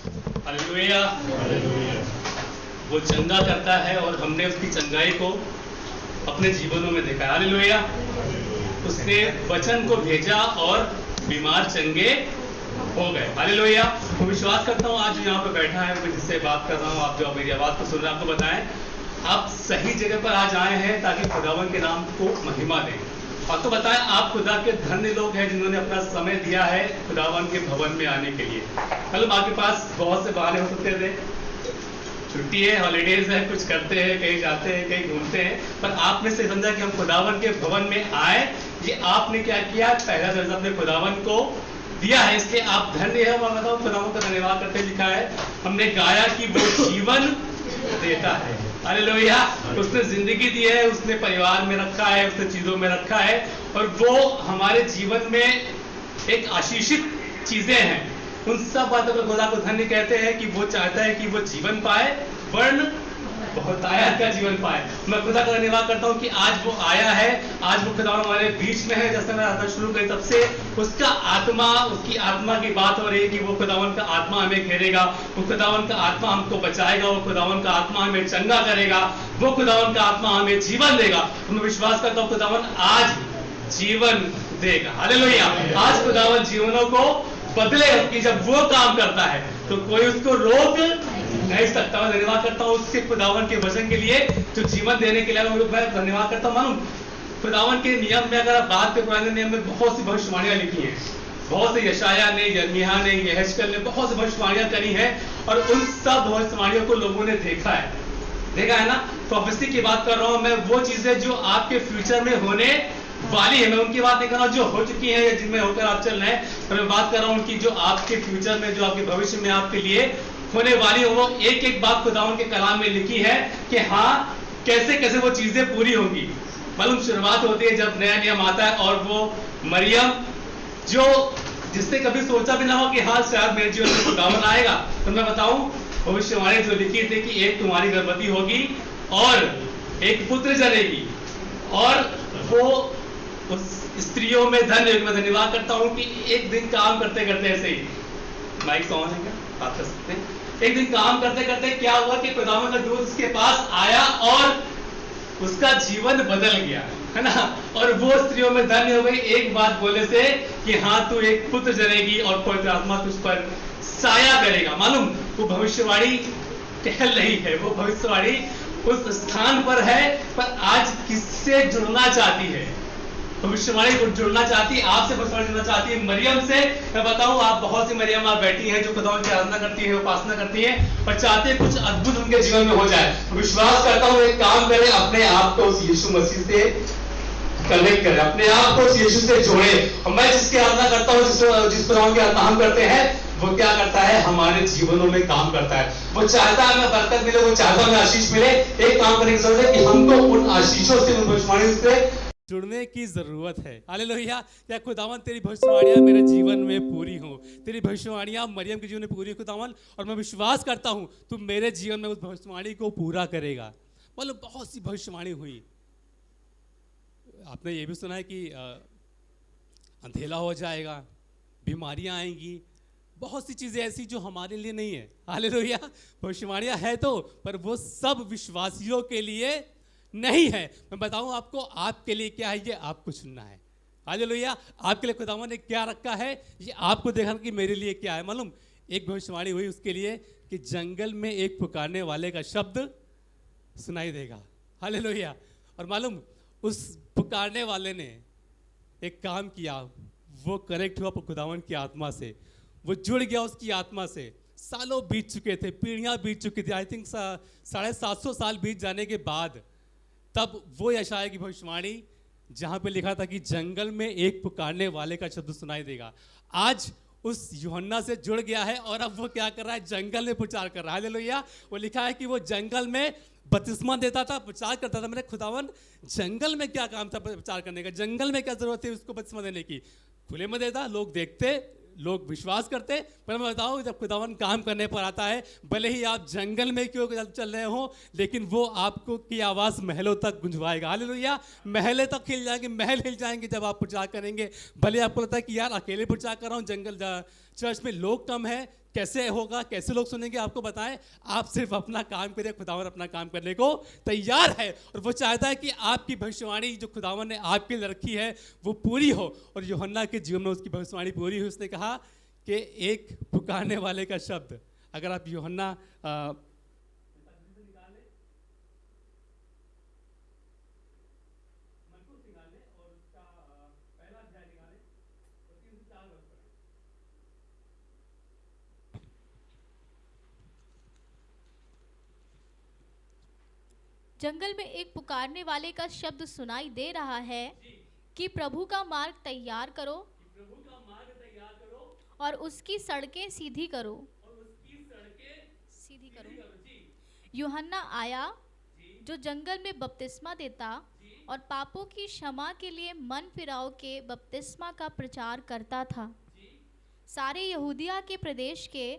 Hallelujah. वो चंगा करता है और हमने उसकी चंगाई को अपने जीवनों में देखा। हालेलुया। उसने वचन को भेजा और बीमार चंगे हो गए। हालेलुया। मैं विश्वास करता हूँ आज यहाँ पे बैठा है, मैं जिससे बात कर रहा हूँ, आप जो मेरी आवाज़ को सुन रहे हैं, आपको बताएं आप सही जगह पर आज आए हैं ताकि खुदावन के नाम को महिमा दें। और तो बताएं आप खुदा के धन्य लोग हैं जिन्होंने अपना समय दिया है खुदावन के भवन में आने के लिए। मतलब आपके पास बहुत से बहाने हो सकते थे, छुट्टी है, हॉलीडेज है, कुछ करते हैं, कहीं जाते हैं, कहीं घूमते हैं, पर आपने से समझा कि हम खुदावन के भवन में आए। ये आपने क्या किया? पहला दर्जा अपने खुदावन को दिया है, इसलिए आप धन्य है। और बताओ खुदावन का धन्यवाद करते लिखा है, हमने गाया कि वो जीवन देता है। हालेलुया। उसने जिंदगी दी है, उसने परिवार में रखा है, उसने चीजों में रखा है, और वो हमारे जीवन में एक आशीषित चीजें हैं। उन सब बातों को खुदा को धन्य कहते हैं कि वो चाहता है कि वो जीवन पाए, वर्ण बहुतायत का जीवन पाए। मैं खुदा का धन्यवाद करता हूँ कि आज वो आया है, आज वो खुदा हमारे बीच में है। जैसे मैं आता शुरू करी तब से उसका आत्मा, उसकी आत्मा की बात हो रही है कि वो खुदावन का आत्मा हमें घेरेगा, वो खुदावन का आत्मा हमको बचाएगा, वो खुदावन का आत्मा हमें चंगा करेगा, वो खुदावन का आत्मा हमें जीवन देगा। मैं विश्वास करता हूँ खुदावन आज जीवन देगा। हालेलुया। आज खुदावन जीवनों को बदलेगा कि जब वो काम करता है तो कोई उसको रोक नहीं सकता। मैं धन्यवाद करता हूँ उसके खुदावन के वचन के लिए जो जीवन देने के लिए। मैं धन्यवाद करता हूँ। मालूम खुदावन के नियम में अगर आप बात करें, पुराने नियम में बहुत सी भविष्यवाणियां लिखी हैं, बहुत से यशाया ने, यिर्मयाह ने, यहेजकेल ने बहुत सी भविष्यवाणियां करी हैं, और उन सब भविष्यवाणियों को लोगों ने देखा है ना। प्रोफेसी की बात कर रहा हूं मैं, वो चीजें जो आपके फ्यूचर में होने वाली है। मैं उनकी बात नहीं कर रहा हूँ जो हो चुकी है या जिनमें होकर आप चल रहे हैं, पर मैं बात कर रहा हूँ उनकी जो आपके फ्यूचर में, जो आपके भविष्य में आपके लिए होने वाली हो। वो एक एक बात खुदावन के कलाम में लिखी है कि हाँ कैसे कैसे वो चीजें पूरी होंगी। मालूम शुरुआत होती है जब नया नियम आता है, और वो मरियम जो जिसने कभी सोचा भी ना हो कि हाँ शायद मेरे जीवन में खुदावन आएगा, तो मैं बताऊं भविष्यवाणी जो लिखी थी कि एक तुम्हारी गर्भवती होगी और एक पुत्र जनेगी, और वो उस स्त्रियों में धन्य। मैं धन्यवाद करता हूं कि एक दिन काम करते करते, ऐसे ही माइक ऑन है क्या, बात कर सकते हैं। एक दिन काम करते करते क्या हुआ कि खुदावन का दूत उसके पास आया और उसका जीवन बदल गया, है ना। और वो स्त्रियों में धन्य हो गई एक बात बोले से कि हाँ तू एक पुत्र जनेगी और पवित्र आत्मा तुझ पर साया करेगा। मालूम वो भविष्यवाणी टहल रही है, वो भविष्यवाणी उस स्थान पर है, पर आज किससे जुड़ना चाहती है? भविष्यवाणी को जुड़ना चाहती है, आपसे भविष्यवाणी जुड़ना चाहती है मरियम से। मैं बताऊं आप बहुत सी मरियम आप बैठी हैं जो खुदावन की आराधना करती है, उपासना करती है, और चाहते हैं कुछ अद्भुत उनके जीवन में हो जाए। विश्वास करता हूं एक काम करें, अपने आप को उस यीशु मसीह से कनेक्ट करें, अपने आप को उस यीशु से जोड़े। और मैं जिसकी आराधना करता हूँ, जिस खुदावन की आराधना हम करते हैं, वो क्या करता है? हमारे जीवनों में काम करता है। वो चाहता है हमें बरकत मिले, वो चाहता है हमें आशीष मिले। एक काम करने की जरूरत है कि हमको उन आशीषों से, उन भविष्यवाणी से जुड़ने की जरूरत है। हालेलुया। क्या खुदावन तेरी भविष्यवाणियां मेरे जीवन में पूरी हो, तेरी भविष्यवाणियां मरियम के जीवन में पूरी हो खुदावन, और मैं विश्वास करता हूं तू मेरे जीवन में उस भविष्यवाणी को पूरा करेगा। मतलब बहुत सी भविष्यवाणी हुई। आपने ये भी सुना है कि अंधेला हो जाएगा, बीमारियां आएंगी, बहुत सी चीजें ऐसी जो हमारे लिए नहीं है। हालेलुया। भविष्यवाणियां है तो, पर वो सब विश्वासियों के लिए नहीं है। मैं बताऊं आपको आपके लिए क्या है, ये आपको चुनना है। हालेलुया। आपके लिए खुदावन ने क्या रखा है, ये आपको देखना कि मेरे लिए क्या है। मालूम एक भविष्यवाणी हुई उसके लिए कि जंगल में एक पुकारने वाले का शब्द सुनाई देगा। हालेलुया। और मालूम उस पुकारने वाले ने एक काम किया, वो कनेक्ट हुआ खुदावन की आत्मा से, वो जुड़ गया उसकी आत्मा से। सालों बीत चुके थे, पीढ़ियां बीत चुकी थी, आई थिंक 750 साल बीत जाने के बाद तब वो यशाया की भविष्यवाणी जहां पे लिखा था कि जंगल में एक पुकारने वाले का शब्द सुनाई देगा, आज उस यूहन्ना से जुड़ गया है, और अब वो क्या कर रहा है? जंगल में प्रचार कर रहा है। हालेलुया। वो लिखा है कि वो जंगल में बपतिस्मा देता था, प्रचार करता था। मैंने खुदावन जंगल में क्या काम था प्रचार करने का? जंगल में क्या जरूरत है उसको बपतिस्मा देने की? खुले में देता, लोग देखते, लोग विश्वास करते। पर मैं बताऊं जब खुदावन काम करने पर आता है, भले ही आप जंगल में क्यों चल रहे हो, लेकिन वो आपको की आवाज़ महलों तक गुंजवाएगा। हालेलुया। महलें तक हिल जाएंगे, महल हिल जाएंगे जब आप प्रचार करेंगे। भले आपको लगता है कि यार अकेले प्रचार कर रहा हूँ, जंगल चर्च में लोग कम है, कैसे होगा, कैसे लोग सुनेंगे, आपको बताएं। आप सिर्फ अपना काम करिए, खुदावन अपना काम करने को तैयार है और वो चाहता है कि आपकी भविष्यवाणी जो खुदावन ने आपके लिए रखी है वो पूरी हो। और यूहन्ना के जीवन में उसकी भविष्यवाणी पूरी हुई। उसने कहा कि एक पुकारने वाले का शब्द, अगर आप यूहन्ना जंगल में एक पुकारने वाले का शब्द सुनाई दे रहा है कि प्रभु का मार्ग तैयार करो और उसकी सड़कें सीधी करो। यूहन्ना आया जो जंगल में बपतिस्मा देता और पापों की क्षमा के लिए मन फिराव के बपतिस्मा का प्रचार करता था। सारे यहूदिया के प्रदेश के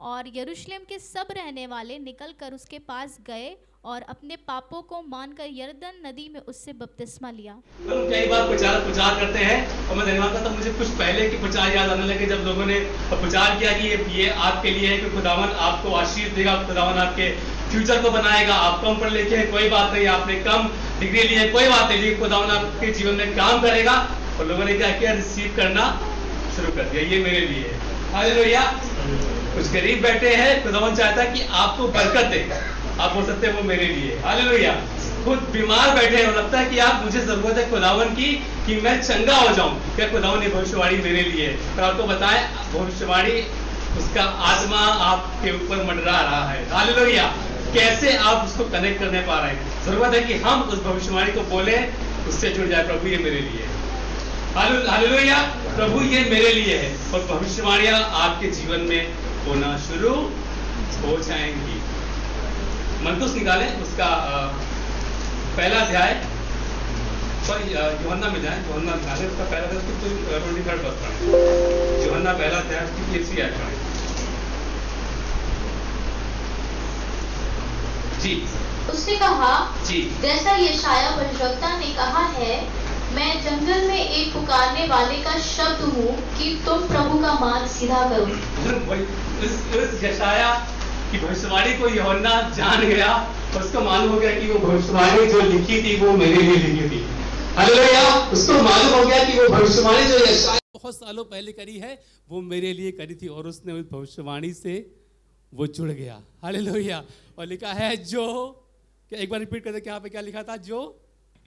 और यरूशलेम के सब रहने वाले निकलकर उसके पास गए और अपने पापों को मानकर यरदन नदी में उससे बपतिस्मा लिया। हम कई बार प्रचार करते हैं और मैं ध्यान था मुझे कुछ पहले की प्रचार याद आने लगे, जब लोगों ने प्रचार किया कि ये आपके लिए है कि खुदावन आपको आशीष देगा, खुदावन आपके फ्यूचर को बनाएगा। आप कम पढ़ लिखे हैं कोई बात नहीं, आपने कम डिग्री ली है कोई बात नहीं, लेकिन खुदावन आपके जीवन में काम करेगा। और लोगों ने क्या किया, रिसीव करना शुरू कर दिया, ये मेरे लिए है। हालेलुया। कुछ गरीब बैठे हैं, खुदावन चाहता है कि आपको बरकत दे। आप बोल सकते हैं वो मेरे लिए। हालेलुया। खुद बीमार बैठे हैं और लगता है कि आप मुझे जरूरत है खुदावन की कि मैं चंगा हो जाऊं, क्या खुदावन ये भविष्यवाणी मेरे लिए है। तो आपको बताएं, भविष्यवाणी उसका आत्मा आपके ऊपर मंडरा रहा है। हालेलुया। कैसे आप उसको कनेक्ट करने पा रहे हैं। जरूरत है कि हम उस भविष्यवाणी को बोले, उससे जुड़ जाए, प्रभु ये मेरे लिए है। हालेलुया। प्रभु ये मेरे लिए है। और भविष्यवाणियां आपके जीवन में होना शुरू हो जाएंगी। मरकुस निकालें उसका पहला अध्याय, यूहन्ना में जाए, यूहन्ना निकालें उसका पहला अध्याय, तो 23rd वर्ष पढ़ें। यूहन्ना पहला अध्याय उसकी 3 आयत पढ़ें। जी। उसने कहा जी, जैसा यशाया भविष्यवक्ता ने कहा है, मैं जंगल में एक पुकारने वाले का शब्द हूँ कि तुम प्रभु का मार्ग सीधा करो। इस यशाया की भविष्यवाणी को यूहन्ना जान गया और उसको मालूम हो गया कि वो भविष्यवाणी जो लिखी थी वो मेरे लिए लिखी थी। हालेलुया। उसको मालूम हो गया कि वो भविष्यवाणी जो यशाया बहुत सालों पहले करी है वो मेरे लिए करी थी और उसने उस भविष्यवाणी से वो जुड़ गया। हालेलुया। और लिखा है जो, क्या एक बार रिपीट करते, क्या पे क्या लिखा था, जो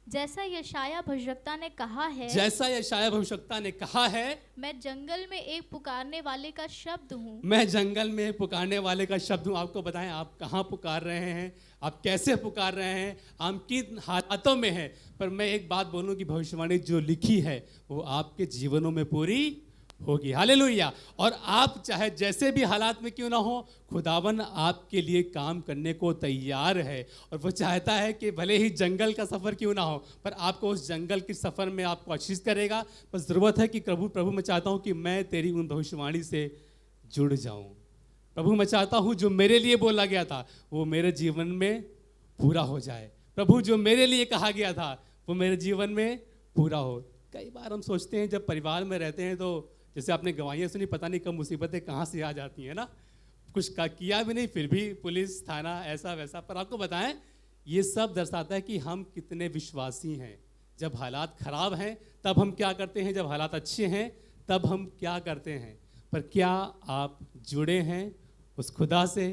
जैसा यशाया भविष्यवक्ता ने कहा है, जैसा यशाया भविष्यवक्ता ने कहा है, मैं जंगल में एक पुकारने वाले का शब्द हूँ। मैं जंगल में पुकारने वाले का शब्द हूँ। आपको बताएं आप कहाँ पुकार रहे हैं, आप कैसे पुकार रहे हैं, आप किन हालातों में हैं। पर मैं एक बात बोलूँ कि भविष्यवाणी जो लिखी है वो आपके जीवनों में पूरी होगी। हालेलुया। और आप चाहे जैसे भी हालात में क्यों ना हो, खुदावन आपके लिए काम करने को तैयार है। और वो चाहता है कि भले ही जंगल का सफ़र क्यों ना हो, पर आपको उस जंगल के सफ़र में आपको आशीष करेगा। बस ज़रूरत है कि प्रभु मैं चाहता हूँ कि मैं तेरी उन भविष्यवाणी से जुड़ जाऊँ। प्रभु मैं चाहता हूँ जो मेरे लिए बोला गया था वो मेरे जीवन में पूरा हो जाए। प्रभु जो मेरे लिए कहा गया था वो मेरे जीवन में पूरा हो। कई बार हम सोचते हैं जब परिवार में रहते हैं तो जैसे आपने गवाहियाँ सुनी, पता नहीं कब मुसीबतें कहाँ से आ जाती हैं ना। कुछ किया भी नहीं फिर भी पुलिस थाना ऐसा वैसा। पर आपको बताएं ये सब दर्शाता है कि हम कितने विश्वासी हैं। जब हालात ख़राब हैं तब हम क्या करते हैं, जब हालात अच्छे हैं तब हम क्या करते हैं। पर क्या आप जुड़े हैं उस खुदा से?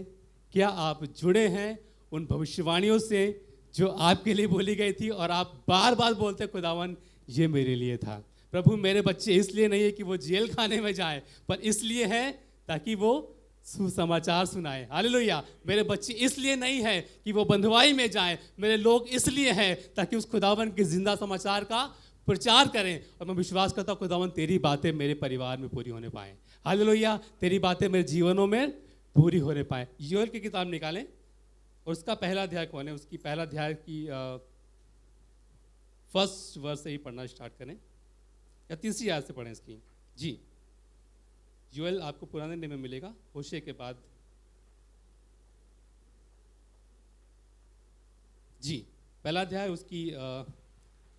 क्या आप जुड़े हैं उन भविष्यवाणियों से जो आपके लिए बोली गई थी और आप बार बार बोलते खुदावन ये मेरे लिए था। प्रभु मेरे बच्चे इसलिए नहीं है कि वो जेल खाने में जाए, पर इसलिए है ताकि वो सुसमाचार सुनाए। हालेलुया। मेरे बच्चे इसलिए नहीं है कि वो बंधुआई में जाएं, मेरे लोग इसलिए हैं ताकि उस खुदावन के जिंदा समाचार का प्रचार करें। और मैं विश्वास करता हूँ खुदावन तेरी बातें मेरे परिवार में पूरी होने पाएँ। हालेलुया। तेरी बातें मेरे जीवनों में पूरी होने पाएँ। योएल की किताब निकालें और उसका पहला अध्याय कौन है, उसकी पहला अध्याय की फर्स्ट वर्स से ही पढ़ना स्टार्ट करें या 3री आयत से पढ़ें इसकी। जी, योएल आपको पुराने नियम में मिलेगा, होशे के बाद। जी, पहला अध्याय उसकी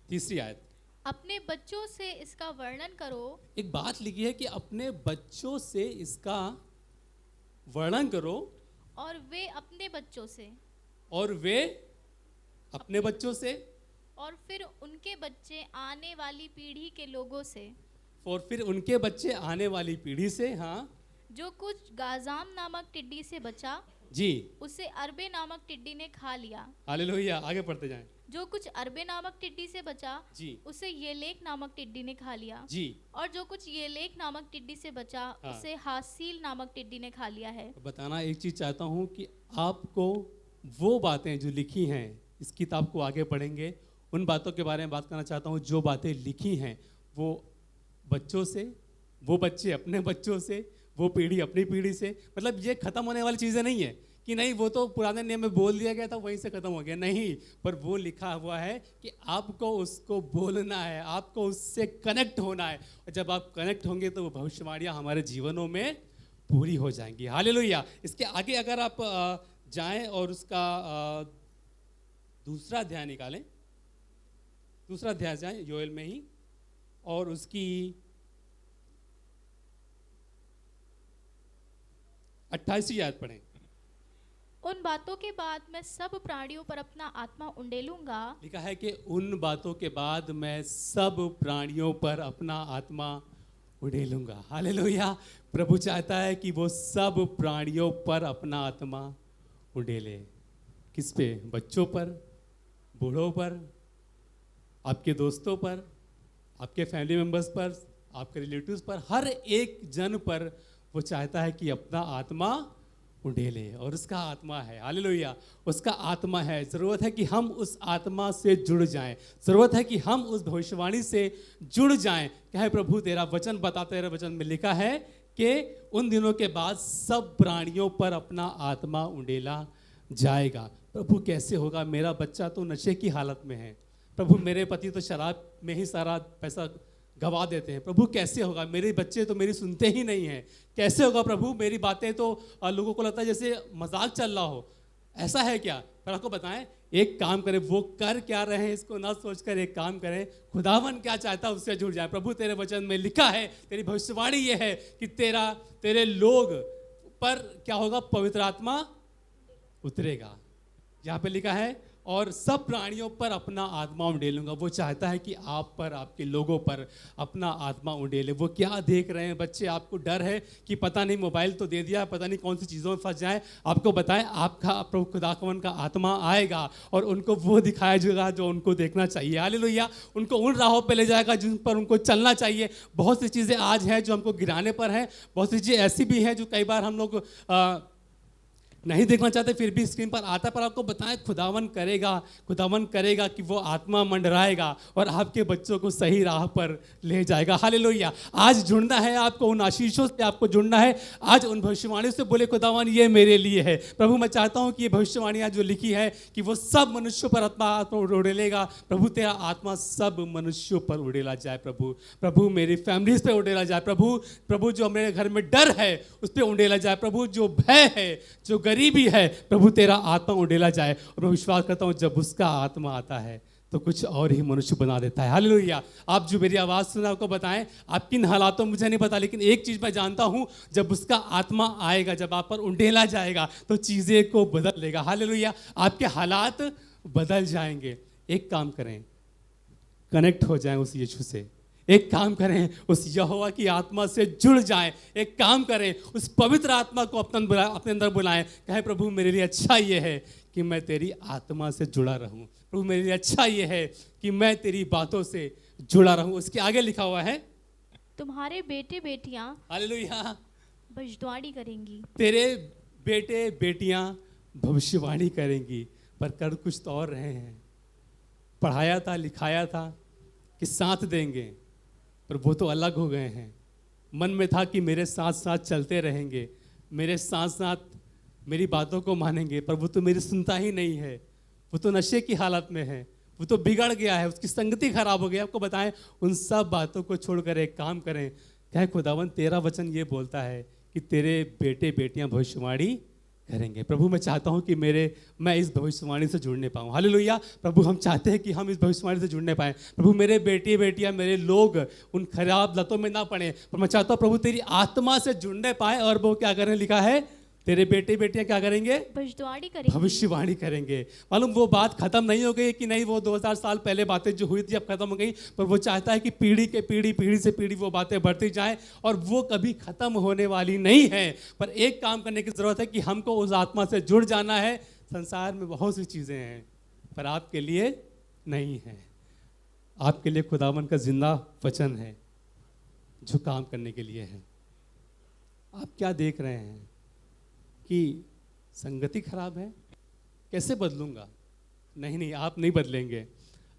3री आयत। अपने बच्चों से इसका वर्णन करो। एक बात लिखी है कि अपने बच्चों से इसका वर्णन करो और वे अपने बच्चों से और वे अपने बच्चों से और फिर उनके बच्चे आने वाली पीढ़ी के लोगों से और फिर उनके बच्चे आने वाली पीढ़ी से, हाँ जो कुछ गाजाम नामक टिड्डी से बचा जी, उसे अरबे नामक टिड्डी ने खा लिया। हालेलुया। आगे पढ़ते जाएं जो कुछ अरबे नामक टिड्डी से बचा जी उसे येलेक नामक टिड्डी ने खा लिया। जी। और जो कुछ येलेक नामक टिड्डी से बचा हाँ। उसे हासील नामक टिड्डी ने खा लिया है। बताना एक चीज चाहता हूँ कि आपको वो बातें जो लिखी हैं, इस किताब को आगे पढ़ेंगे, उन बातों के बारे में बात करना चाहता हूँ जो बातें लिखी हैं वो बच्चों से, वो बच्चे अपने बच्चों से, वो पीढ़ी अपनी पीढ़ी से। मतलब ये खत्म होने वाली चीज़ें नहीं है कि नहीं वो तो पुराने नियम में बोल दिया गया था वहीं से खत्म हो गया, नहीं, पर वो लिखा हुआ है कि आपको उसको बोलना है, आपको उससे कनेक्ट होना है, और जब आप कनेक्ट होंगे तो वो भविष्यवाणियाँ हमारे जीवनों में पूरी हो जाएंगी। हालेलुया। इसके आगे अगर आप जाएं और उसका दूसरा अध्याय निकालें, दूसरा अध्याय जाएं योएल में ही, और उसकी 28वीं आयत पढ़ें। उन बातों के बाद मैं सब प्राणियों पर अपना आत्मा उंडेलूंगा। लिखा है कि उन बातों के बाद मैं सब प्राणियों पर अपना आत्मा उड़ेलूंगा। हालेलुया। प्रभु चाहता है कि वो सब प्राणियों पर अपना आत्मा उड़ेले। किस पे? बच्चों पर, बूढ़ों पर, आपके दोस्तों पर, आपके फैमिली मेंबर्स पर, आपके रिलेटिव्स पर, हर एक जन पर वो चाहता है कि अपना आत्मा उड़ेले। और उसका आत्मा है, हालेलुया, उसका आत्मा है। ज़रूरत है कि हम उस आत्मा से जुड़ जाएं, ज़रूरत है कि हम उस भविष्यवाणी से जुड़ जाएं। क्या है प्रभु तेरा वचन बताते, तेरे वचन में लिखा है कि उन दिनों के बाद सब प्राणियों पर अपना आत्मा उड़ेला जाएगा। प्रभु कैसे होगा? मेरा बच्चा तो नशे की हालत में है, प्रभु मेरे पति तो शराब में ही सारा पैसा गवा देते हैं, प्रभु कैसे होगा? मेरे बच्चे तो मेरी सुनते ही नहीं हैं, कैसे होगा प्रभु? मेरी बातें तो लोगों को लगता है जैसे मजाक चल रहा हो, ऐसा है क्या? पर आपको बताएं, एक काम करें, वो कर क्या रहे हैं इसको ना सोचकर एक काम करें, खुदावन क्या चाहता है उससे जुड़ जाए। प्रभु तेरे वचन में लिखा है, तेरी भविष्यवाणी ये है कि तेरे लोग पर क्या होगा? पवित्र आत्मा उतरेगा। यहाँ पे लिखा है और सब प्राणियों पर अपना आत्मा उंडेलूंगा। वो चाहता है कि आप पर, आपके लोगों पर अपना आत्मा उंडेले। वो क्या देख रहे हैं बच्चे? आपको डर है कि पता नहीं मोबाइल तो दे दिया, पता नहीं कौन सी चीज़ों में फंस जाए। आपको बताएं, आपका प्रभु खुदावन का आत्मा आएगा और उनको वो दिखाया जाएगा जो उनको देखना चाहिए। हालेलुया। उनको उन राहों पर ले जाएगा जिन पर उनको चलना चाहिए। बहुत सी चीज़ें आज हैं जो हमको गिराने पर हैं, बहुत सी चीज़ें ऐसी भी हैं जो कई बार हम लोग नहीं देखना चाहते, फिर भी स्क्रीन पर आता है। पर आपको बताएं, खुदावन करेगा कि वो आत्मा मंडराएगा और आपके बच्चों को सही राह पर ले जाएगा। हालेलुया। आज जुड़ना है आपको, उन आशीषों से आपको जुड़ना है। आज उन भविष्यवाणियों से बोले, खुदावन ये मेरे लिए है। प्रभु मैं चाहता हूँ कि ये भविष्यवाणियाँ जो लिखी है कि वो सब मनुष्यों पर आत्मा उड़ेलेगा। प्रभु तेरा आत्मा सब मनुष्यों पर उड़ेला जाए। प्रभु मेरी फैमिलीज पे उड़ेला जाए। प्रभु जो मेरे घर में डर है उस पर उड़ेला जाए। प्रभु जो भय है, जो गरीबी है, प्रभु तेरा आत्मा उड़ेला जाए। और मैं विश्वास करता हूं जब उसका आत्मा आता है तो कुछ और ही मनुष्य बना देता है। हालेलुया। आप जो मेरी आवाज़ सुना आपको बताएं, आप किन हालातों में मुझे नहीं पता, लेकिन एक चीज़ मैं जानता हूं, जब उसका आत्मा आएगा, जब आप पर उंडेला जाएगा तो चीज़ें को बदल देगा। हालेलुया। आपके हालात बदल जाएंगे। एक काम करें, कनेक्ट हो जाएं उस यीशु से। एक काम करें, उस यहोवा की आत्मा से जुड़ जाएं। एक काम करें, उस पवित्र आत्मा को अपने अंदर बुलाएं। कहें, प्रभु मेरे लिए अच्छा ये है कि मैं तेरी आत्मा से जुड़ा रहूं। प्रभु मेरे लिए अच्छा ये है कि मैं तेरी बातों से जुड़ा रहूं। उसके आगे लिखा हुआ है, तुम्हारे बेटे बेटियां हालेलुया भविष्यवाणी करेंगी। तेरे बेटे बेटियां भविष्यवाणी करेंगी। पर कर कुछ तो और रहे हैं। पढ़ाया था, लिखाया था कि साथ देंगे, पर वो तो अलग हो गए हैं। मन में था कि मेरे साथ साथ चलते रहेंगे, मेरे साथ साथ मेरी बातों को मानेंगे, पर वो तो मेरी सुनता ही नहीं है। वो तो नशे की हालत में है, वो तो बिगड़ गया है, उसकी संगति खराब हो गई। आपको बताएं, उन सब बातों को छोड़कर एक काम करें। कहे, खुदावन तेरा वचन ये बोलता है कि तेरे बेटे बेटियां भविष्यवाणी करेंगे। प्रभु मैं चाहता हूं कि मैं इस भविष्यवाणी से जुड़ने पाऊं। हालेलुया। प्रभु हम चाहते हैं कि हम इस भविष्यवाणी से जुड़ने पाएं। प्रभु मेरे बेटे बेटियां, मेरे लोग उन खराब लतों में ना पड़े, पर मैं चाहता हूं प्रभु तेरी आत्मा से जुड़ने पाए। और वो क्या करें? लिखा है, तेरे बेटे बेटियां क्या करेंगे? भविष्यवाणी करेंगे। भविष्यवाणी करेंगे। मालूम वो बात खत्म नहीं हो गई कि नहीं, वो 2000 साल पहले बातें जो हुई थी अब खत्म हो गई, पर वो चाहता है कि पीढ़ी के पीढ़ी, पीढ़ी से पीढ़ी वो बातें बढ़ती जाएं और वो कभी खत्म होने वाली नहीं है। पर एक काम करने की जरूरत है कि हमको उस आत्मा से जुड़ जाना है। संसार में बहुत सी चीजें हैं पर आपके लिए नहीं है। आपके लिए खुदावन का जिंदा वचन है जो काम करने के लिए है। आप क्या देख रहे हैं कि संगति खराब है, कैसे बदलूंगा? नहीं नहीं, आप नहीं बदलेंगे।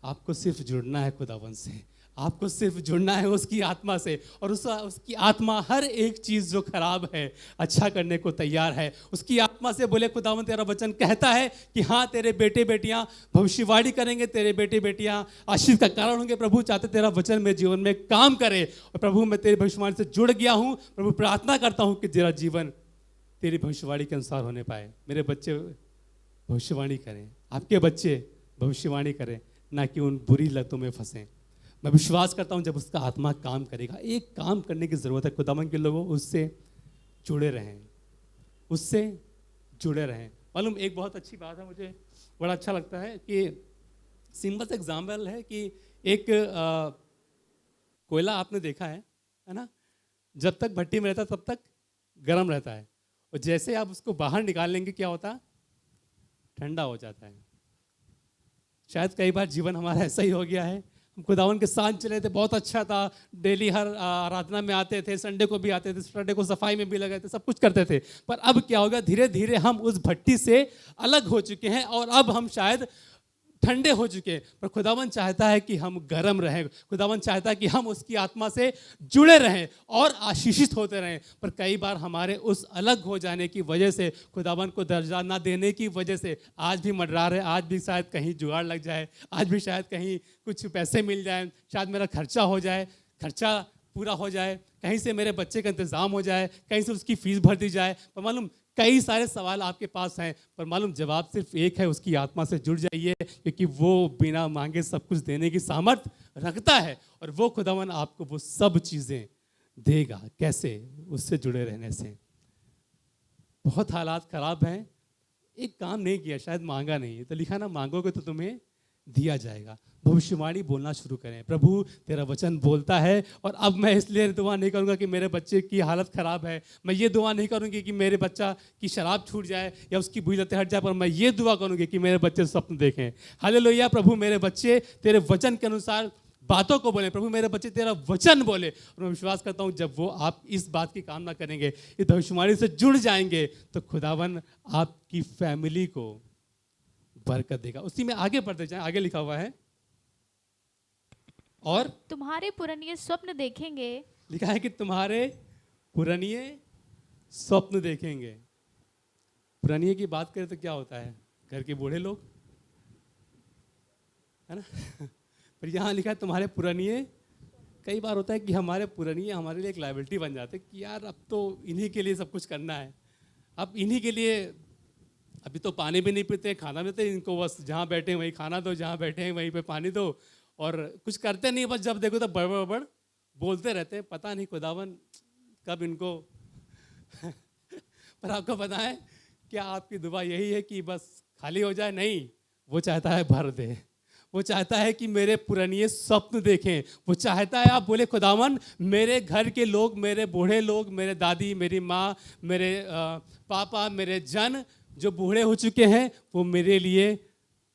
आपको सिर्फ जुड़ना है खुदावन से, आपको सिर्फ जुड़ना है उसकी आत्मा से, और उसकी आत्मा हर एक चीज़ जो खराब है अच्छा करने को तैयार है। उसकी आत्मा से बोले खुदावन तेरा वचन कहता है कि हाँ तेरे बेटे बेटियां भविष्यवाणी करेंगे, तेरे बेटे बेटियां आशीष का कारण होंगे। प्रभु चाहते तेरा वचन मेरे जीवन में काम करे, और प्रभु मैं तेरी भविष्यवाणी से जुड़ गया हूँ। प्रभु प्रार्थना करता हूँ कि तेरा जीवन तेरी भविष्यवाणी के अनुसार होने पाए। मेरे बच्चे भविष्यवाणी करें, आपके बच्चे भविष्यवाणी करें, ना कि उन बुरी लतों में फंसें। मैं विश्वास करता हूं जब उसका आत्मा काम करेगा। एक काम करने की ज़रूरत है खुदावन के लोगों, उससे जुड़े रहें, उससे जुड़े रहें। मालूम एक बहुत अच्छी बात है, मुझे बड़ा अच्छा लगता है कि सिंपल सा एग्जाम्पल है कि एक कोयला आपने देखा है ना, जब तक भट्टी में रहता है तब तक गर्म रहता है, और जैसे आप उसको बाहर निकाल लेंगे क्या होता है? ठंडा हो जाता है। शायद कई बार जीवन हमारा ऐसा ही हो गया है। हम खुदावन के साथ चले थे, बहुत अच्छा था, डेली हर आराधना में आते थे, संडे को भी आते थे, सैटरडे को सफाई में भी लगे थे, सब कुछ करते थे। पर अब क्या होगा, धीरे धीरे हम उस भट्टी से अलग हो चुके हैं और अब हम शायद ठंडे हो चुके हैं। पर खुदावन चाहता है कि हम गर्म रहें, खुदावन चाहता है कि हम उसकी आत्मा से जुड़े रहें और आशीषित होते रहें। पर कई बार हमारे उस अलग हो जाने की वजह से, खुदावन को दर्जा ना देने की वजह से आज भी मडरा रहे, आज भी शायद कहीं जुगाड़ लग जाए, आज भी शायद कहीं कुछ पैसे मिल जाए, शायद मेरा खर्चा हो जाए, खर्चा पूरा हो जाए, कहीं से मेरे बच्चे का इंतज़ाम हो जाए, कहीं से उसकी फीस भर दी जाए। पर मालूम कई सारे सवाल आपके पास हैं, पर मालूम जवाब सिर्फ एक है, उसकी आत्मा से जुड़ जाइए, क्योंकि वो बिना मांगे सब कुछ देने की सामर्थ रखता है और वो खुदावन आपको वो सब चीज़ें देगा। कैसे? उससे जुड़े रहने से। बहुत हालात खराब हैं, एक काम नहीं किया, शायद मांगा नहीं, तो लिखा ना मांगोगे तो तुम्हें दिया जाएगा। भविष्यवाणी बोलना शुरू करें, प्रभु तेरा वचन बोलता है। और अब मैं इसलिए दुआ नहीं करूंगा कि मेरे बच्चे की हालत ख़राब है, मैं ये दुआ नहीं करूंगी कि मेरे बच्चा की शराब छूट जाए या उसकी बुरी लतें हट जाए, पर मैं ये दुआ करूंगी कि मेरे बच्चे स्वप्न देखें। हालेलुया। प्रभु मेरे बच्चे तेरे वचन के अनुसार बातों को बोले, प्रभु मेरे बच्चे तेरा वचन बोले। और मैं विश्वास करता हूँ जब वो आप इस बात की कामना करेंगे, इस भविष्यवाणी से जुड़ जाएंगे, तो खुदावन आपकी फैमिली को बरकत देगा। उसी में आगे बढ़ते जाएं, आगे लिखा हुआ है और तुम्हारे पुराने स्वप्न देखेंगे। लिखा है कि तुम्हारे पुराने स्वप्न देखेंगे। पुराने की बात करें तो क्या होता है? घर के बूढ़े लोग, है ना? पर यहाँ लिखा है तुम्हारे पुराने। कई बार होता है कि हमारे पुराने हमारे लिए एक लायबिलिटी बन जाते हैं कि यार अब तो इन्हीं के लिए सब कुछ करना है, अब इन्हीं के लिए, अभी तो पानी भी नहीं पीते, खाना भी नहीं, इनको बस जहाँ बैठे हैं वहीं खाना दो, जहाँ बैठे हैं वहीं पे पानी दो, और कुछ करते नहीं, बस जब देखो तो बड़बड़ बोलते रहते हैं। पता नहीं खुदावन कब इनको पर आपको पता है क्या आपकी दुआ यही है कि बस खाली हो जाए? नहीं, वो चाहता है भर दे, वो चाहता है कि मेरे पुराने स्वप्न देखें। वो चाहता है आप बोले खुदावन मेरे घर के लोग, मेरे बूढ़े लोग, मेरे दादी, मेरी माँ, मेरे पापा, मेरे जन जो बूढ़े हो चुके हैं, वो मेरे लिए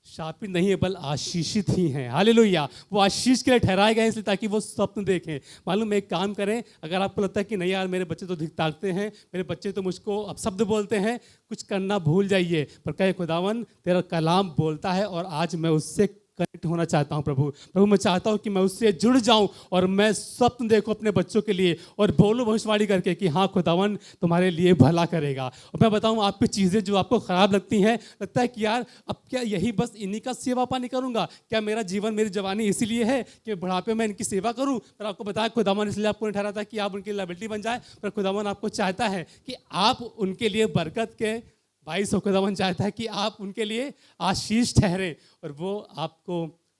शापित नहीं है बल आशीषित ही हैं। हालेलुया। वो आशीष के लिए ठहराए गए इसलिए ताकि वो स्वप्न देखें। मालूम एक काम करें, अगर आपको लगता है कि नहीं यार मेरे बच्चे तो धिक्कारते हैं, मेरे बच्चे तो मुझको अपशब्द बोलते हैं, कुछ करना भूल जाइए, पर कहे खुदावन तेरा कलाम बोलता है और आज मैं उससे कनेक्ट होना चाहता हूँ। प्रभु मैं चाहता हूँ कि मैं उससे जुड़ जाऊँ और मैं स्वप्न देखूँ अपने बच्चों के लिए और बोलूँ भविष्यवाणी करके कि हाँ खुदावन तुम्हारे लिए भला करेगा। और मैं बताऊँ आपकी चीज़ें जो आपको ख़राब लगती हैं, लगता है कि यार अब क्या यही बस इन्हीं का सेवा पानी करूँगा? क्या मेरा जीवन, मेरी जवानी इसीलिए है कि बुढ़ापे में इनकी सेवा करूँ? पर आपको बताया खुदावन इसलिए आपको नहीं ठहरा था कि आप उनकी लायबिलिटी बन जाए, पर खुदावन आपको चाहता है कि आप उनके लिए बरकत के भाई सो। खुदावन चाहता है कि आप उनके लिए आशीष ठहरे और वो आपको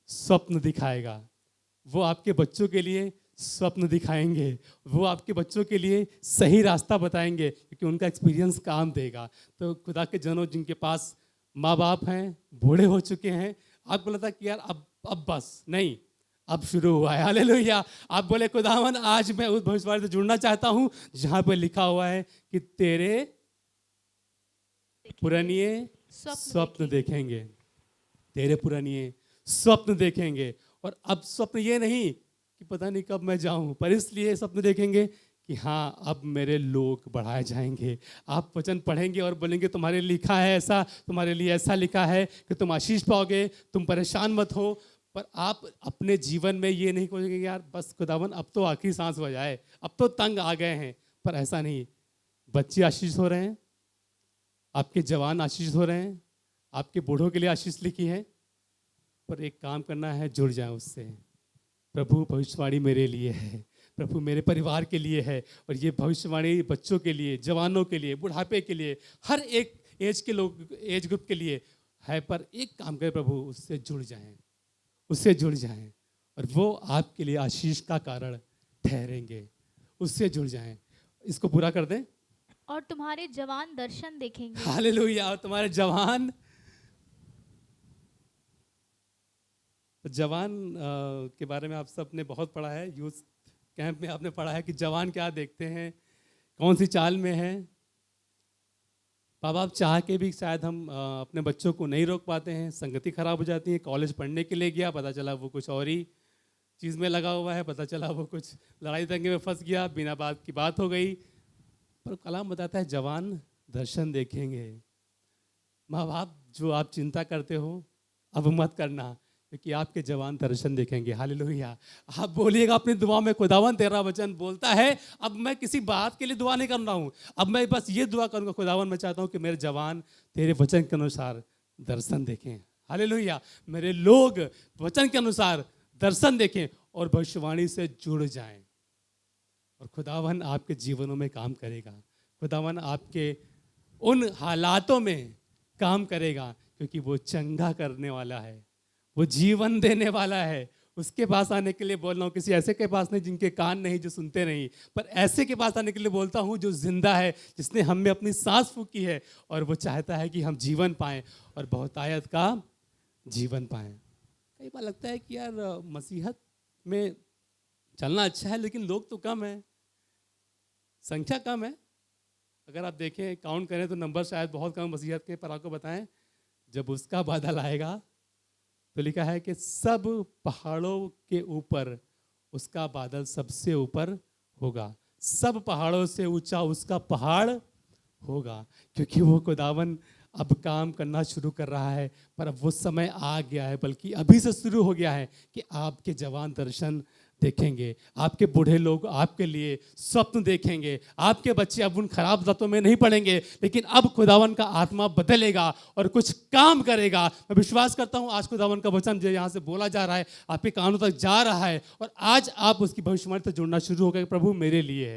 स्वप्न दिखाएगा, वो आपके बच्चों के लिए स्वप्न दिखाएंगे, वो आपके बच्चों के लिए सही रास्ता बताएंगे, क्योंकि उनका एक्सपीरियंस काम देगा। तो खुदा के जनों जिनके पास माँ बाप हैं, बूढ़े हो चुके हैं, आपको लगता है कि यार अब बस नहीं, अब शुरू हुआ है, हालेलुया। आप बोले खुदावन आज मैं उस भविष्यवाणी से जुड़ना चाहता हूँ जहाँ पर लिखा हुआ है कि तेरे पुरानिए स्वप्न देखेंगे, तेरे पुरानिए स्वप्न देखेंगे। और अब स्वप्न ये नहीं कि पता नहीं कब मैं जाऊं, पर इसलिए स्वप्न देखेंगे कि हाँ अब मेरे लोग बढ़ाए जाएंगे। आप वचन पढ़ेंगे और बोलेंगे तुम्हारे लिखा है ऐसा, तुम्हारे लिए ऐसा लिखा है कि तुम आशीष पाओगे, तुम परेशान मत हो। पर आप अपने जीवन में ये नहीं सोचेंगे यार बस खुदावन अब तो आखिरी सांस बजाए, अब तो तंग आ गए हैं। पर ऐसा नहीं, बच्चे आशीष हो रहे हैं, आपके जवान आशीष हो रहे हैं, आपके बूढ़ों के लिए आशीष लिखी है। पर एक काम करना है, जुड़ जाए उससे। प्रभु भविष्यवाणी मेरे लिए है, प्रभु मेरे परिवार के लिए है, और ये भविष्यवाणी बच्चों के लिए, जवानों के लिए, बुढ़ापे के लिए, हर एक एज के लोग, एज ग्रुप के लिए है। पर एक काम करें प्रभु, उससे जुड़ जाएं, उससे जुड़ जाएं, और वो आपके लिए आशीष का कारण ठहरेंगे। उससे जुड़ जाएं, इसको पूरा कर दें। और तुम्हारे जवान दर्शन देखेंगे। हालेलुया। और तुम्हारे जवान के बारे में आप सब ने बहुत पढ़ा है, यूथ कैंप में आपने पढ़ा है कि जवान क्या देखते हैं, कौन सी चाल में है। माँ बाप चाह के भी शायद हम अपने बच्चों को नहीं रोक पाते हैं, संगति खराब हो जाती है। कॉलेज पढ़ने के लिए गया, पता चला वो कुछ और ही चीज़ में लगा हुआ है, पता चला वो कुछ लड़ाई दंगे में फंस गया, बिना बात की बात हो गई। पर कलाम बताता है जवान दर्शन देखेंगे। माँ बाप जो आप चिंता करते हो अब मत करना, क्योंकि आपके जवान दर्शन देखेंगे। हालेलुया। आप बोलिएगा अपनी दुआ में, खुदावन तेरा वचन बोलता है अब मैं किसी बात के लिए दुआ नहीं कर रहा हूँ, अब मैं बस ये दुआ करूँगा, खुदावन मैं चाहता हूँ कि मेरे जवान तेरे वचन के अनुसार दर्शन देखें। हालेलुया। मेरे लोग वचन के अनुसार दर्शन देखें और भविष्यवाणी से जुड़ जाएं, और खुदावन आपके जीवनों में काम करेगा। खुदावन आपके उन हालातों में काम करेगा, क्योंकि वो चंगा करने वाला है, वो जीवन देने वाला है। उसके पास आने के लिए बोल रहा हूँ, किसी ऐसे के पास नहीं जिनके कान नहीं, जो सुनते नहीं, पर ऐसे के पास आने के लिए बोलता हूँ जो जिंदा है, जिसने हम में अपनी सांस फूंकी है, और वो चाहता है कि हम जीवन पाएं और बहुतायत का जीवन पाएं। कई बार लगता है कि यार मसीहत में चलना अच्छा है, लेकिन लोग तो कम हैं, संख्या कम है। अगर आप देखें, काउंट करें तो नंबर शायद बहुत कम मसीहत के, पर आपको बताएं जब उसका बादल आएगा तो लिखा है कि सब पहाड़ों के ऊपर उसका बादल सबसे ऊपर होगा, सब पहाड़ों से ऊंचा उसका पहाड़ होगा, क्योंकि वो खुदावन अब काम करना शुरू कर रहा है। पर अब वो समय आ गया है, बल्कि अभी से शुरू हो गया है कि आपके जवान दर्शन देखेंगे, आपके बूढ़े लोग आपके लिए स्वप्न देखेंगे, आपके बच्चे अब उन खराब लतों में नहीं पड़ेंगे, लेकिन अब खुदावन का आत्मा बदलेगा और कुछ काम करेगा। मैं विश्वास करता हूँ आज खुदावन का वचन जो यहाँ से बोला जा रहा है आपके कानों तक जा रहा है, और आज आप उसकी भविष्यवाणी से जुड़ना शुरू हो गए। प्रभु मेरे लिए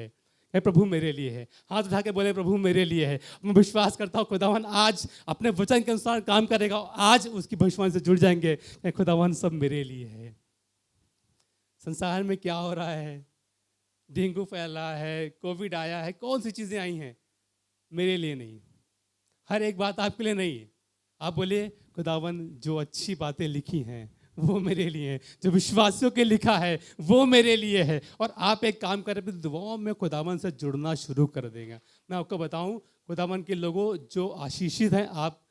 है, प्रभु मेरे लिए है। हाथ उठा के बोले प्रभु मेरे लिए है। मैं विश्वास करता हूँ खुदावन आज अपने वचन के अनुसार काम करेगा, आज उसकी भविष्यवाणी से जुड़ जाएंगे। खुदावन सब मेरे लिए है। संसार में क्या हो रहा है, डेंगू फैला है, कोविड आया है, कौन सी चीज़ें आई हैं, मेरे लिए नहीं, हर एक बात आपके लिए नहीं है। आप बोलिए खुदावन जो अच्छी बातें लिखी हैं वो मेरे लिए है, जो विश्वासियों के लिखा है वो मेरे लिए है। और आप एक काम करें, दुआओं में खुदावन से जुड़ना शुरू कर देगा। मैं आपको बताऊं, खुदावन के लोगों जो आशीषित हैं, आप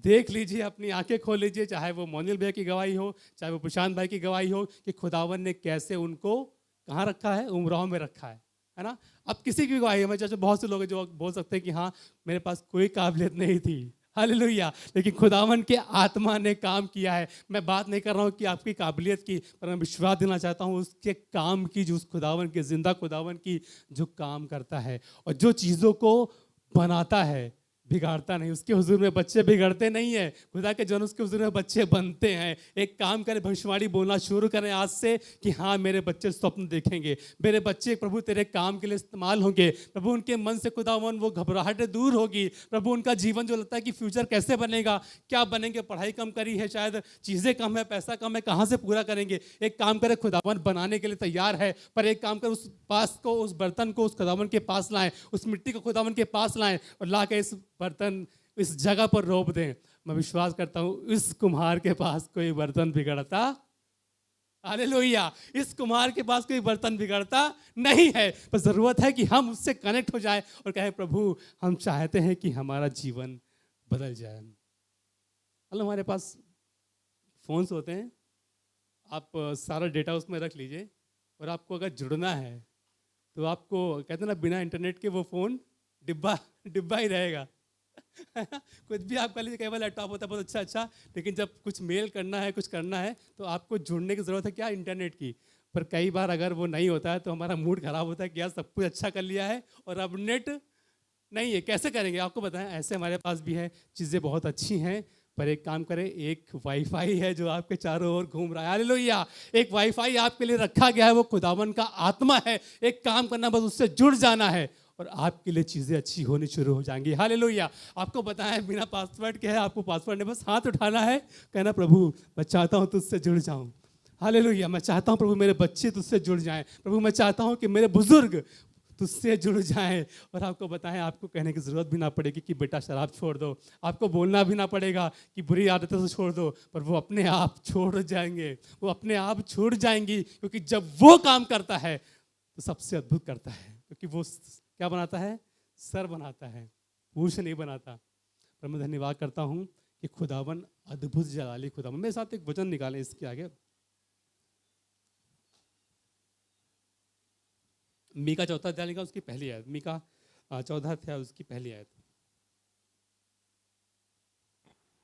देख लीजिए, अपनी आंखें खोल लीजिए, चाहे वो मोनिल भैया की गवाही हो, चाहे वो प्रशांत भाई की गवाही हो, कि खुदावन ने कैसे उनको कहाँ रखा है, उम्राह में रखा है ना। अब किसी की गवाही, मैं चाहता बहुत से लोग जो बोल सकते हैं कि हाँ मेरे पास कोई काबिलियत नहीं थी, हालेलुया, लेकिन खुदावन के आत्मा ने काम किया है। मैं बात नहीं कर रहा हूँ कि आपकी काबिलियत की, पर मैं विश्वास देना चाहता हूँ उसके काम की, जो उस खुदावन के जिंदा खुदावन की जो काम करता है और जो चीज़ों को बनाता है बिगाड़ता नहीं, उसके हुजूर में बच्चे बिगड़ते नहीं है। खुदा के जन उसके हुजूर में बच्चे बनते हैं। एक काम करें, भविष्यवाणी बोलना शुरू करें आज से कि हाँ मेरे बच्चे स्वप्न देखेंगे, मेरे बच्चे प्रभु तेरे काम के लिए इस्तेमाल होंगे। प्रभु उनके मन से खुदावन वो घबराहटें दूर होगी। प्रभु उनका जीवन जो लगता है कि फ्यूचर कैसे बनेगा, क्या बनेंगे, पढ़ाई कम करी है, शायद चीज़ें कम है, पैसा कम है, कहाँ से पूरा करेंगे। एक काम करें, खुदावन बनाने के लिए तैयार है, पर एक काम करें, उस पास को, उस बर्तन को उस खुदावन के पास लाएं, उस मिट्टी को खुदावन के पास लाएं और ला के इस बर्तन इस जगह पर रोप दें। मैं विश्वास करता हूं इस कुम्हार के पास कोई बर्तन बिगड़ता, हालेलुया, इस कुम्हार के पास कोई बर्तन बिगड़ता नहीं है। पर जरूरत है कि हम उससे कनेक्ट हो जाए और कहे प्रभु हम चाहते हैं कि हमारा जीवन बदल जाए। मतलब हमारे पास फोन्स होते हैं, आप सारा डेटा उसमें रख लीजिए और आपको अगर जुड़ना है तो आपको कहते हैं ना, बिना इंटरनेट के वो फ़ोन डिब्बा डिब्बा ही रहेगा। कुछ भी आप कर लीजिए, कई बार लैपटॉप होता है बहुत अच्छा, लेकिन जब कुछ मेल करना है, कुछ करना है तो आपको जुड़ने की ज़रूरत है क्या, इंटरनेट की। पर कई बार अगर वो नहीं होता है तो हमारा मूड ख़राब होता है कि यार सब कुछ अच्छा कर लिया है और अब नेट नहीं है, कैसे करेंगे। आपको बताएं, ऐसे हमारे पास भी है, चीज़ें बहुत अच्छी हैं, पर एक काम करें, एक वाईफाई है जो आपके चारों ओर घूम रहा है। हालेलुया, एक वाईफाई आपके लिए रखा गया है, वो खुदावन का आत्मा है। एक काम करना, बस उससे जुड़ जाना है और आपके लिए चीज़ें अच्छी होनी शुरू हो जाएंगी। हालेलुया, आपको बताया बिना पासवर्ड के है, आपको पासवर्ड नहीं, बस हाथ उठाना है, कहना प्रभु मैं चाहता हूँ तुझसे जुड़ जाऊँ। हालेलुया, मैं चाहता हूँ प्रभु मेरे बच्चे तुझसे जुड़ जाएं। प्रभु मैं चाहता हूँ कि मेरे बुजुर्ग तुझसे जुड़ जाएं। और आपको बताएं, आपको कहने की ज़रूरत भी ना पड़ेगी कि बेटा शराब छोड़ दो, आपको बोलना भी ना पड़ेगा कि बुरी आदतों से छोड़ दो, पर वो अपने आप छोड़ जाएंगे, वो अपने आप छूट जाएंगी। क्योंकि जब वो काम करता है तो सबसे अद्भुत करता है, क्योंकि वो क्या बनाता है, सर बनाता है, पुरुष नहीं बनाता। पर मैं धन्यवाद करता हूँ कि खुदावन अद्भुत जलाली खुदावन। मेरे साथ एक वचन निकालें इसके आगे, मीका 4 अध्याय का उसकी पहली आयत, मीका 14 अध्याय उसकी पहली आयत।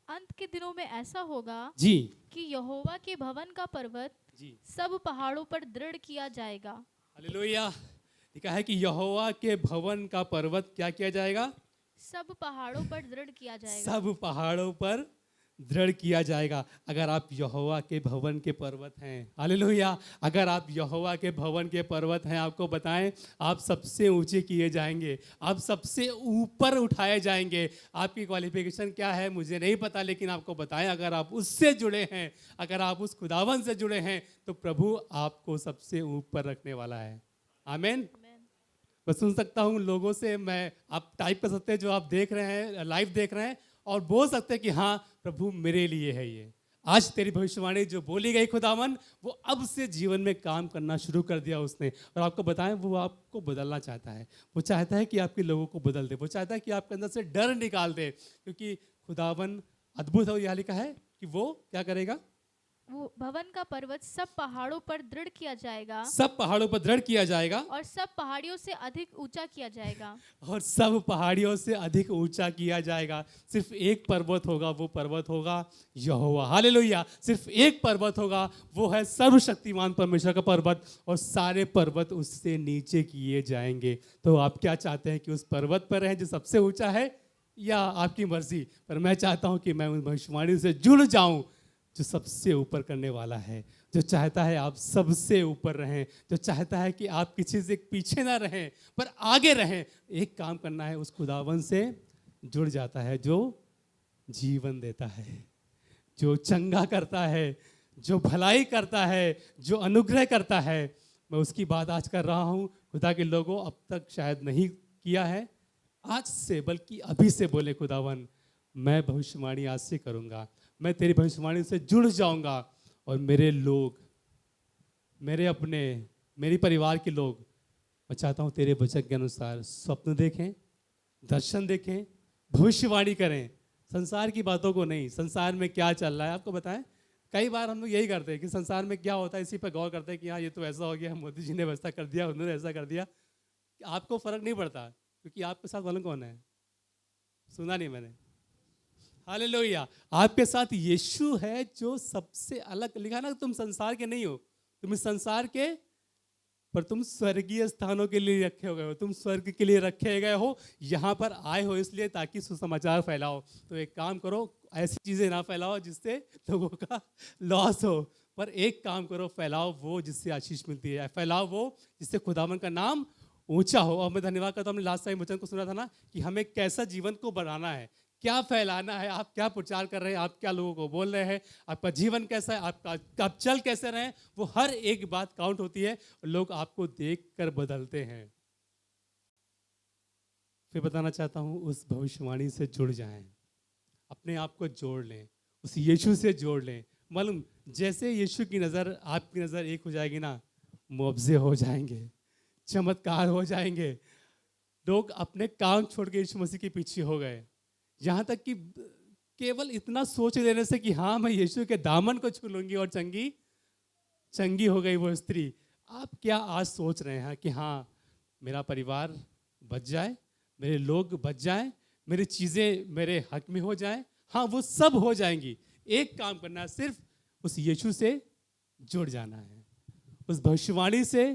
अंत के दिनों में ऐसा होगा जी कि यहोवा के भवन का पर्वत जी सब पहाड़ों पर दृढ़ किया जाएगा। हालेलुया, लिखा है कि यहोवा के भवन का पर्वत क्या किया जाएगा, सब पहाड़ों पर दृढ़ किया जाएगा। सब पहाड़ों पर दृढ़ किया जाएगा। अगर आप यहोवा के भवन के पर्वत हैं, हालेलुया, अगर आप यहोवा के भवन के पर्वत हैं, आपको बताएं आप सबसे ऊंचे किए जाएंगे, आप सबसे ऊपर उठाए जाएंगे। आपकी क्वालिफिकेशन क्या है मुझे नहीं पता, लेकिन आपको बताएं अगर आप उससे जुड़े हैं, अगर आप उस खुदावन से जुड़े हैं तो प्रभु आपको सबसे ऊपर रखने वाला है। आमीन। मैं सुन सकता हूँ लोगों से, मैं आप टाइप कर सकते हैं जो आप देख रहे हैं, लाइव देख रहे हैं, और बोल सकते हैं कि हाँ प्रभु मेरे लिए है ये। आज तेरी भविष्यवाणी जो बोली गई खुदावन, वो अब से जीवन में काम करना शुरू कर दिया उसने। और आपको बताएं, वो आपको बदलना चाहता है, वो चाहता है कि आपके लोगों को बदल दे, वो चाहता है कि आपके अंदर से डर निकाल दे, क्योंकि खुदावन अद्भुत है। और यह लिखा है कि वो क्या करेगा, वो भवन का पर्वत सब पहाड़ों पर दृढ़ किया जाएगा, सब पहाड़ों पर दृढ़ किया जाएगा, और सब पहाड़ियों से अधिक ऊंचा किया जाएगा। और सब पहाड़ियों से अधिक ऊंचा किया जाएगा। सिर्फ एक पर्वत होगा, वो पर्वत होगा यहोवा। हालेलुया, सिर्फ एक पर्वत होगा, वो है सर्वशक्तिमान परमेश्वर का पर्वत, और सारे पर्वत उससे नीचे किए जाएंगे। तो आप क्या चाहते हैं कि उस पर्वत पर रहें जो सबसे ऊंचा है, या आपकी मर्जी? पर मैं चाहता हूं कि मैं उस भविष्यवाणी से जुड़ जाऊं जो सबसे ऊपर करने वाला है, जो चाहता है आप सबसे ऊपर रहें, जो चाहता है कि आप किसी से पीछे ना रहें पर आगे रहें। एक काम करना है, उस खुदावन से जुड़ जाता है जो जीवन देता है, जो चंगा करता है, जो भलाई करता है, जो अनुग्रह करता है। मैं उसकी बात आज कर रहा हूँ। खुदा के लोगों, अब तक शायद नहीं किया है, आज से बल्कि अभी से बोले खुदावन मैं भविष्यवाणी आज से करूँगा, मैं तेरी भविष्यवाणी से जुड़ जाऊंगा, और मेरे लोग, मेरे अपने, मेरी परिवार के लोग, मैं चाहता हूँ तेरे वचन के अनुसार स्वप्न देखें, दर्शन देखें, भविष्यवाणी करें, संसार की बातों को नहीं। संसार में क्या चल रहा है आपको बताएं, कई बार हम लोग यही करते हैं कि संसार में क्या होता है इसी पर गौर करते हैं कि हाँ ये तो ऐसा हो गया, मोदी जी ने वैसा कर दिया, उन्होंने ऐसा कर दिया। आपको फर्क नहीं पड़ता, क्योंकि आपके साथ वाला कौन है? सुना नहीं मैंने। हालेलुया, आपके साथ यीशु है जो सबसे अलग। लिखा ना, तुम संसार के नहीं हो, तुम इस संसार के पर तुम स्वर्गीय स्थानों के लिए रखे गए हो, तुम स्वर्ग के लिए रखे गए हो, यहाँ पर आए हो इसलिए ताकि सुसमाचार फैलाओ। तो एक काम करो, ऐसी चीज़ें ना फैलाओ जिससे लोगों का लॉस हो, पर एक काम करो, फैलाओ वो जिससे आशीष मिलती है, फैलाओ वो जिससे खुदावन का नाम ऊंचा हो। और मैं धन्यवाद करता हूँ, हमने लास्ट टाइम वचन को सुना था ना कि हमें कैसा जीवन को बढ़ाना है, क्या फैलाना है, आप क्या प्रचार कर रहे हैं, आप क्या लोगों को बोल रहे हैं, आपका जीवन कैसा है, आप चल कैसे रहे हैं, वो हर एक बात काउंट होती है। लोग आपको देखकर बदलते हैं। फिर बताना चाहता हूँ, उस भविष्यवाणी से जुड़ जाएं, अपने आप को जोड़ लें, उस यीशु से जोड़ लें। मालूम, जैसे यीशु की नज़र आपकी नज़र एक हो जाएगी ना, मुआवजे हो जाएंगे, चमत्कार हो जाएंगे। लोग अपने काम छोड़ के यीशु मसीह के पीछे हो गए, यहाँ तक कि केवल इतना सोच लेने से कि हाँ मैं यीशु के दामन को छू लूंगी और चंगी हो गई वो स्त्री। आप क्या आज सोच रहे हैं कि हाँ मेरा परिवार बच जाए, मेरे लोग बच जाएं, मेरी चीज़ें मेरे हक में हो जाएं? हाँ, वो सब हो जाएंगी। एक काम करना है, सिर्फ उस यीशु से जुड़ जाना है, उस भविष्यवाणी से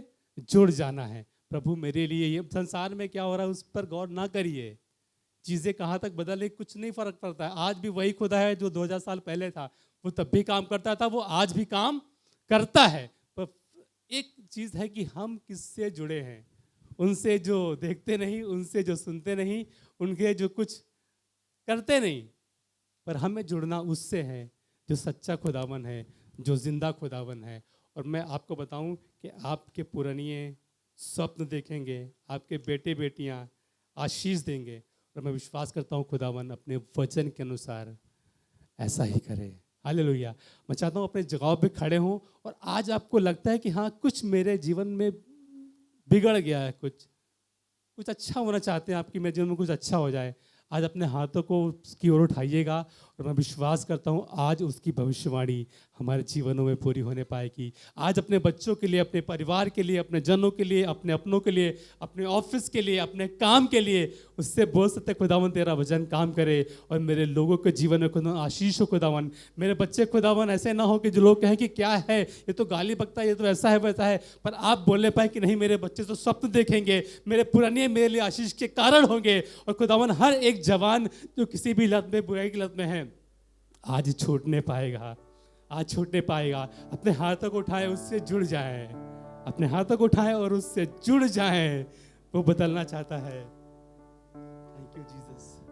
जुड़ जाना है। प्रभु मेरे लिए ये संसार में क्या हो रहा है उस पर गौर ना करिए, चीज़ें कहाँ तक बदले कुछ नहीं फर्क पड़ता है। आज भी वही खुदा है जो 2000 साल पहले था, वो तब भी काम करता था, वो आज भी काम करता है। पर एक चीज़ है कि हम किससे जुड़े हैं, उनसे जो देखते नहीं, उनसे जो सुनते नहीं, उनके जो कुछ करते नहीं, पर हमें जुड़ना उससे है जो सच्चा खुदावन है, जो जिंदा खुदावन है। और मैं आपको बताऊं कि आपके पुरानिए स्वप्न देखेंगे, आपके बेटे बेटियां आशीष देंगे, और मैं विश्वास करता हूँ खुदावन अपने वचन के अनुसार ऐसा ही करे। हालेलुया। मैं चाहता हूँ अपने जगह पे खड़े हों, और आज आपको लगता है कि हाँ कुछ मेरे जीवन में बिगड़ गया है, कुछ अच्छा होना चाहते हैं, आपकी मेरे जीवन में कुछ अच्छा हो जाए, आज अपने हाथों को उसकी ओर उठाइएगा, और मैं विश्वास करता हूँ आज उसकी भविष्यवाणी हमारे जीवनों में पूरी होने पाएगी। आज अपने बच्चों के लिए, अपने परिवार के लिए, अपने जनों के लिए, अपने अपनों के लिए, अपने ऑफिस के लिए, अपने काम के लिए उससे बोल सकते खुदावन तेरा वचन काम करे, और मेरे लोगों के जीवन में खुदावन आशीष हो। खुदावन मेरे बच्चे खुदावन ऐसे ना हो कि जो लोग कहें कि क्या है ये तो गाली बकता है, ये तो ऐसा है वैसा है, पर आप बोलने पाए कि नहीं मेरे बच्चे तो स्वप्न देखेंगे, मेरे पुराने मेरे लिए आशीष के कारण होंगे। और खुदावन हर एक जवान जो किसी भी लत में, बुराई की लत में है, आज छूटने पाएगा, आज छूटने पाएगा। अपने हाथों को उठाए, उससे जुड़ जाए, अपने हाथों को उठाए और उससे जुड़ जाए, वो बदलना चाहता है। Thank you Jesus.